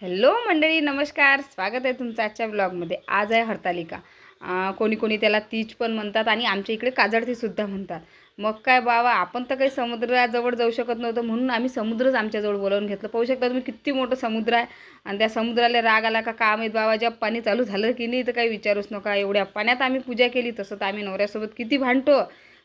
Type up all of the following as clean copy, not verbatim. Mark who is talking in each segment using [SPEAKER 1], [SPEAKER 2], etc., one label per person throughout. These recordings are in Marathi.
[SPEAKER 1] हॅलो मंडळी, नमस्कार. स्वागत आहे तुमचं आजच्या ब्लॉगमध्ये. आज आहे हरतालिका. कोणी कोणी त्याला तीज पण म्हणतात आणि आमच्या इकडे काजळतीसुद्धा म्हणतात. मग काय बाबा, आपण तर काही समुद्राजवळ जाऊ शकत नव्हतं, म्हणून आम्ही समुद्रच आमच्याजवळ बोलावून घेतलं. पाहू शकता तुम्ही किती मोठं समुद्र आहे. आणि त्या समुद्राला राग आला का काय माहीत बाबा, जेव्हा पाणी चालू झालं की नाही तर काही विचारूच नका. एवढ्या पाण्यात आम्ही पूजा केली. तसं तर आम्ही नवऱ्यासोबत किती भांडतो,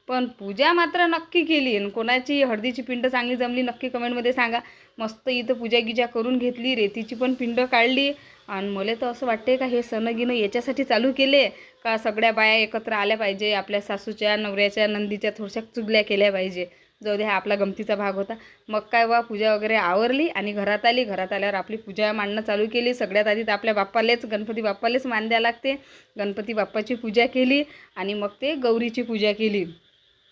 [SPEAKER 1] पण पूजा मात्र नक्की केली. आणि कोणाची हळदीची पिंड चांगली जमली नक्की कमेंटमध्ये सांगा. मस्त इथं पूजा गिजा करून घेतली, रेतीची पण पिंड काढली. आणि मला तर असं वाटते का हे सणगिनं याच्यासाठी चालू केले का सगळ्या बाया एकत्र आल्या पाहिजे, आपल्या सासूच्या नवऱ्याच्या नंदीच्या थोड्याशा चुगल्या केल्या पाहिजे. जाऊ दे, हा आपला गमतीचा भाग होता. मग काय वा, पूजा वगैरे आवरली आणि घरात आली. घरात आल्यावर आपली पूजा मांडणं चालू केली. सगळ्यात आधी तर आपल्या बाप्पालेच, गणपती बाप्पालेच मान द्यावं लागते. गणपती बाप्पाची पूजा केली आणि मग ते गौरीची पूजा केली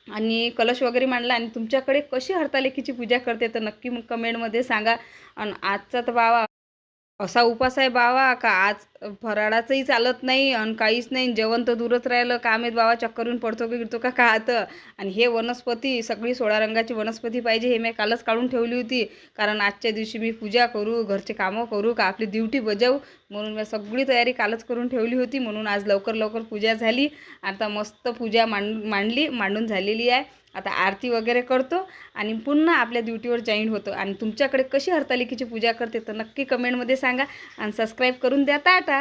[SPEAKER 1] आणि कलश वगैरे मांडला. आणि तुमच्याकडे कशी हरतालिकेची पूजा करते तर नक्की मग कमेंटमध्ये सांगा. आणि आजचा तर बावा असा उपास आहे बावा का आज फराळाचंही चालत नाही आणि काहीच नाही. जेवण तर दूरच राहिलं. का माहीत बाबा चक्करून पडतो की गिरतो का काय तर. आणि हे वनस्पती सगळी 16 रंगाची वनस्पती पाहिजे, हे मी कालच काढून ठेवली होती. कारण आजच्या दिवशी मी पूजा करू, घरचे कामं करू का आपली ड्युटी बजावू, म्हणून मी सगळी तयारी कालच करून ठेवली होती. म्हणून आज लवकर लवकर पूजा झाली. आता मस्त पूजा मांडून झालेली आहे. आता आरती वगैरे करतो आणि पुन्हा आपल्या ड्युटीवर जॉईन होतो. आणि तुमच्याकडे कशी हरतालिकेची पूजा करते तर नक्की कमेंटमध्ये सांगा आणि सबस्क्राईब करून द्या. टाटा.